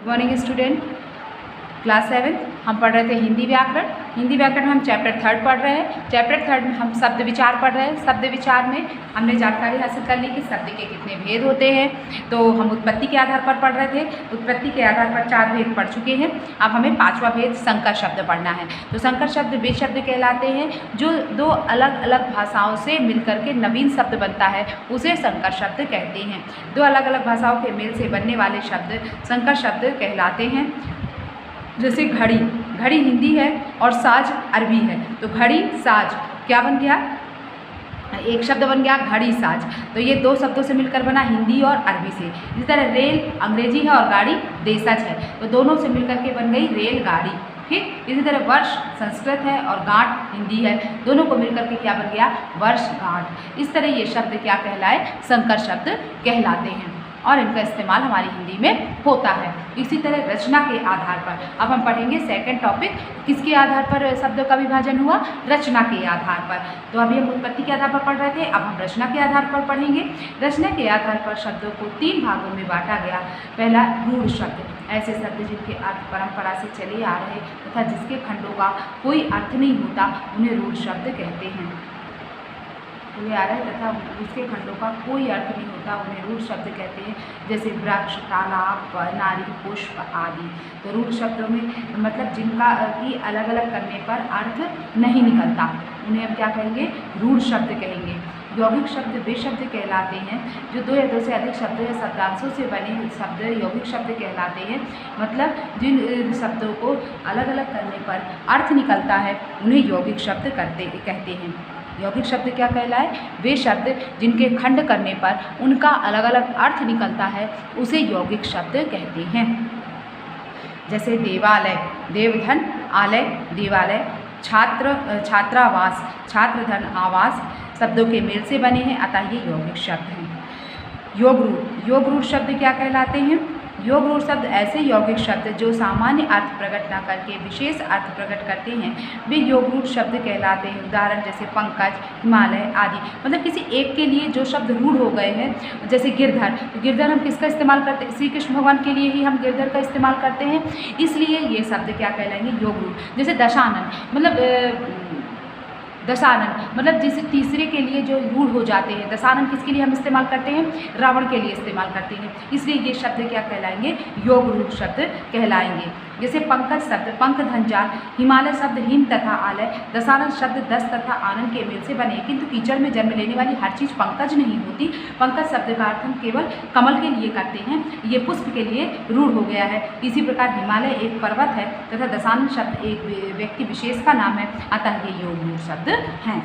Morning student, class 7 हम पढ़ रहे थे हिंदी व्याकरण। हिंदी व्याकरण में हम चैप्टर 3 पढ़ रहे हैं। चैप्टर 3 में हम शब्द विचार पढ़ रहे हैं। शब्द विचार में हमने जानकारी हासिल कर ली कि शब्द के कितने भेद होते हैं। तो हम उत्पत्ति के आधार पर पढ़ रहे थे। उत्पत्ति के आधार पर 4 भेद पढ़ चुके हैं। अब हमें 5वां भेद संकर शब्द पढ़ना है। तो संकर शब्द वे शब्द कहलाते हैं जो 2 अलग अलग भाषाओं से मिलकर के नवीन शब्द बनता है, उसे संकर शब्द कहते हैं। 2 अलग अलग भाषाओं के मेल से बनने वाले शब्द संकर शब्द कहलाते हैं। जैसे घड़ी, घड़ी हिंदी है और साज अरबी है। तो घड़ी साज क्या बन गया, एक शब्द बन गया घड़ी साज। तो ये 2 शब्दों से मिलकर बना, हिंदी और अरबी से। इसी तरह रेल अंग्रेजी है और गाड़ी देशज है, तो दोनों से मिलकर के बन गई रेलगाड़ी। ठीक, इसी तरह वर्ष संस्कृत है और गांठ हिंदी है, दोनों को मिलकर के क्या बन गया, वर्षगांठ। इस तरह ये शब्द क्या कहलाए, संकर शब्द कहलाते हैं और इनका इस्तेमाल हमारी हिंदी में होता है। इसी तरह रचना के आधार पर अब हम पढ़ेंगे सेकंड टॉपिक, किसके आधार पर शब्दों का विभाजन हुआ, रचना के आधार पर। तो अभी हम उत्पत्ति के आधार पर पढ़ रहे थे, अब हम रचना के आधार पर पढ़ेंगे। रचना के आधार पर शब्दों को 3 भागों में बांटा गया। पहला रूढ़ शब्द, ऐसे शब्द जिनके अर्थ परंपरा से चले आ रहे तथा जिसके खंडों का कोई अर्थ नहीं होता, उन्हें रूढ़ शब्द कहते हैं। चले आ रहे तथा जिसके खंडों का कोई अर्थ नहीं होता, उन्हें रूढ़ शब्द कहते हैं। जैसे वृक्ष, तालाब, नारी, पुष्प आदि। तो रूढ़ शब्दों में मतलब जिनका की अलग अलग करने पर अर्थ नहीं निकलता, उन्हें हम क्या कहेंगे, रूढ़ शब्द कहेंगे। यौगिक शब्द वे शब्द कहलाते हैं जो 2 या 2 से अधिक शब्द या शब्दांशों से बने शब्द यौगिक शब्द कहलाते हैं। मतलब जिन शब्दों को अलग अलग करने पर अर्थ निकलता है, उन्हें यौगिक शब्द कहते हैं। यौगिक शब्द क्या कहलाए, वे शब्द जिनके खंड करने पर उनका अलग अलग अर्थ निकलता है, उसे यौगिक शब्द कहते हैं। जैसे देवालय, देवधन, आलय देवालय, छात्र छात्रावास, छात्रधन आवास शब्दों के मेल से बने हैं, अतः ये यौगिक शब्द हैं। योग रूढ़, योग रूढ़ शब्द क्या कहलाते हैं, योग रूढ़ शब्द ऐसे यौगिक शब्द जो सामान्य अर्थ प्रकट न करके विशेष अर्थ प्रकट करते हैं, वे योग रूढ़ शब्द कहलाते हैं। उदाहरण जैसे पंकज, हिमालय आदि। मतलब किसी एक के लिए जो शब्द रूढ़ हो गए हैं, जैसे गिरधर। तो गिरधर हम किसका इस्तेमाल करते हैं, श्री कृष्ण भगवान के लिए ही हम गिरधर का इस्तेमाल करते हैं, इसलिए ये शब्द क्या कहलाएंगे, योग रूढ़। जैसे दशानन, मतलब दशानन मतलब जिसे तीसरे के लिए जो रूढ़ हो जाते हैं। दशानन किसके लिए हम इस्तेमाल करते हैं, रावण के लिए इस्तेमाल करते हैं, इसलिए ये शब्द क्या कहलाएंगे, योग रूढ़ शब्द कहलाएंगे। जैसे पंकज शब्द पंख धन जाल, हिमालय शब्द हिम तथा आलय, दशानन शब्द दस तथा आनंद के मेल से बने। किंतु कीचड़ में जन्म लेने वाली हर चीज़ पंकज नहीं होती। पंकज शब्द का अर्थ हम केवल कमल के लिए करते हैं, ये पुष्प के लिए रूढ़ हो गया है। इसी प्रकार हिमालय एक पर्वत है तथा दशानन शब्द एक व्यक्ति विशेष का नाम है, अतः ये योग रूढ़ शब्द हैं।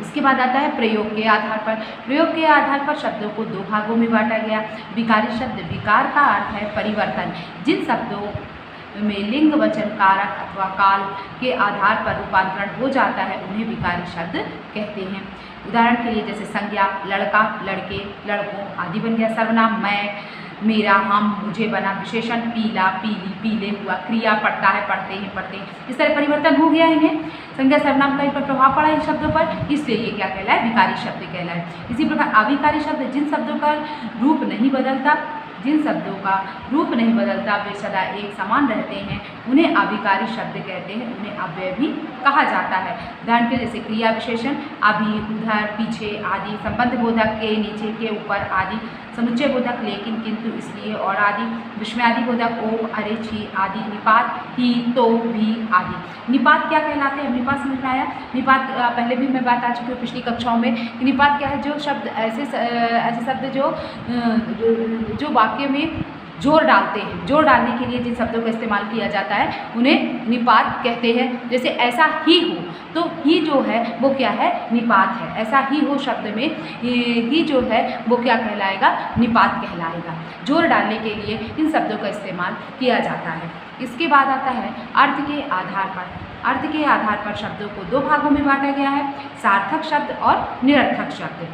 इसके बाद आता है प्रयोग के आधार पर। प्रयोग के आधार पर शब्दों को 2 भागों में बांटा गया। विकारी शब्द, विकार का अर्थ है परिवर्तन। जिन शब्दों में लिंग, वचन, कारक अथवा काल के आधार पर रूपांतरण हो जाता है, उन्हें विकारी शब्द कहते हैं। उदाहरण के लिए जैसे संज्ञा, लड़का, लड़के, लड़कों आदि बन गया। सर्वनाम मैं, मेरा, हम, मुझे बना। विशेषण पीला, पीली, पीले हुआ। क्रिया पढ़ता है, पढ़ते हैं, पढ़ते हैं। इस तरह परिवर्तन हो गया इन्हें। संज्ञा सर्वनाम का इन पर प्रभाव पड़ा इन शब्दों पर, इसलिए ये क्या कहलाए, विकारी शब्द कहलाए। इसी प्रकार अविकारी शब्द, जिन शब्दों का रूप नहीं बदलता, जिन शब्दों का रूप नहीं बदलता, वे सदा एक समान रहते हैं, उन्हें अविकारी शब्द कहते हैं। उन्हें अव्यय भी कहा जाता है। उदाहरण के जैसे क्रिया विशेषण अभी, उधर, पीछे आदि। संबंध बोधक के, नीचे, के, ऊपर आदि। समुच्चय बोधक लेकिन, किंतु, इसलिए और आदि। विस्मयादि बोधक ओ, अरे, छी आदि। निपात ही, तो, भी आदि। निपात क्या कहलाते हैं, निपात समझ में आया। निपात पहले भी मैं बात आ चुकी हूँ पिछली कक्षाओं में। निपात क्या है, जो शब्द ऐसे शब्द जो वाक्य में जोर डालते हैं, जोर डालने के लिए जिन शब्दों का इस्तेमाल किया जाता है, उन्हें निपात कहते हैं। जैसे ऐसा ही हो, तो ही जो है वो क्या है, निपात है। ऐसा ही हो शब्द में ही जो है वो क्या कहलाएगा, निपात कहलाएगा। जोर डालने के लिए इन शब्दों का इस्तेमाल किया जाता है। इसके बाद आता है अर्थ के आधार पर। अर्थ के आधार पर शब्दों को 2 भागों में बांटा गया है, सार्थक शब्द और निरर्थक शब्द।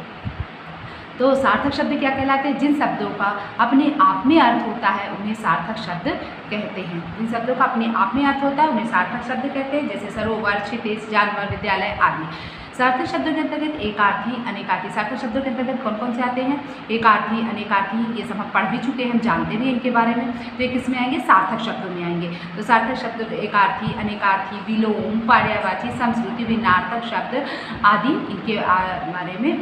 तो सार्थक शब्द क्या कहलाते हैं, जिन शब्दों का अपने आप में अर्थ होता है, उन्हें सार्थक शब्द कहते हैं। जिन शब्दों का अपने आप में अर्थ होता है, उन्हें सार्थक शब्द कहते हैं। जैसे सरोवर, क्षितिज, जानवर, विद्यालय आदि। सार्थक शब्दों के अंतर्गत एकार्थी, अनेकार्थी। सार्थक शब्दों के अंतर्गत कौन कौन से आते हैं? एकार्थी, अनेकार्थी, ये सब हम पढ़ भी चुके हैं, हम जानते भी हैं इनके बारे में। तो ये किस में आएंगे? सार्थक शब्दों में आएंगे। तो सार्थक शब्द एकार्थी, अनेकार्थी, विलोम, पर्यायवाची, समश्रुति, भिन्नार्थक शब्द आदि इनके बारे में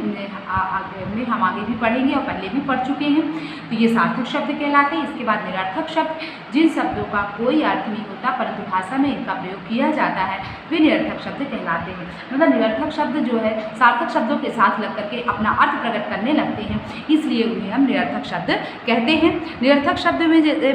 हम आगे भी पढ़ेंगे और पहले भी पढ़ चुके हैं। तो ये सार्थक शब्द कहलाते हैं। इसके बाद निरर्थक शब्द, जिन शब्दों का कोई अर्थ नहीं होता परंतु भाषा में इनका प्रयोग किया जाता है, वे निरर्थक शब्द कहलाते हैं। मतलब निरर्थक शब्द जो है सार्थक शब्दों के साथ लग करके अपना अर्थ प्रकट करने लगते हैं, इसलिए उन्हें हम निरर्थक शब्द कहते हैं। निरर्थक शब्द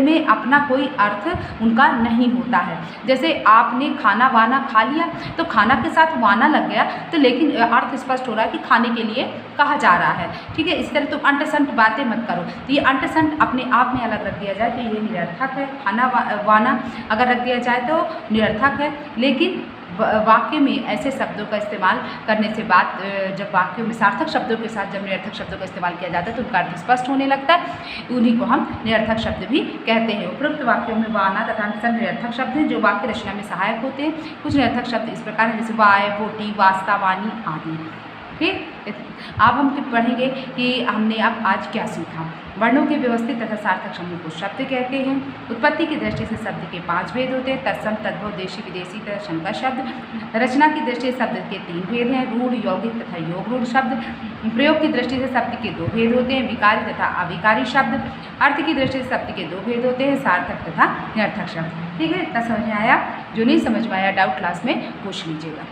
में अपना कोई अर्थ उनका नहीं होता है। जैसे आपने खाना वाना खा लिया तो खाना के साथ वाना लग गया, तो लेकिन अर्थ स्पष्ट हो रहा है कि खाने के लिए कहा जा रहा है। ठीक है, इस तरह तुम अंट संट बातें मत करो। तो ये अंट संट अपने आप में अलग रख दिया जाए तो ये निरर्थक है। खाना वाना अगर रख दिया जाए तो निरर्थक है। लेकिन वाक्य में ऐसे शब्दों का इस्तेमाल करने से बात, जब वाक्य में सार्थक शब्दों के साथ जब निरर्थक शब्दों का इस्तेमाल किया जाता है तो उनका अर्थ स्पष्ट होने लगता है, उन्हीं को हम निरर्थक शब्द भी कहते हैं। उपरोक्त वाक्यों में वाना तथा अंतसन निरर्थक शब्द हैं जो वाक्य रचना में सहायक होते हैं। कुछ निरर्थक शब्द इस प्रकार हैं जैसे वाय, बोटी, वास्ता, वाणी आदि। ठीक, अब हम पढ़ेंगे कि हमने अब आज क्या सीखा। वर्णों के व्यवस्थित तथा सार्थक समूह को शब्द कहते हैं। उत्पत्ति की दृष्टि से शब्द के 5 भेद होते हैं: तत्सम, तद्भव, देशी, विदेशी तथा शंकर शब्द। रचना की दृष्टि से शब्द के 3 भेद हैं: रूढ़, यौगिक तथा योग रूढ़ शब्द। प्रयोग की दृष्टि से शब्द के 2 भेद होते हैं: विकारी तथा अविकारी शब्द। अर्थ की दृष्टि से शब्द के 2 भेद होते हैं: सार्थक तथा निरर्थक शब्द। ठीक है, इतना समझ में आया? जो नहीं समझ में आया डाउट क्लास में पूछ लीजिएगा।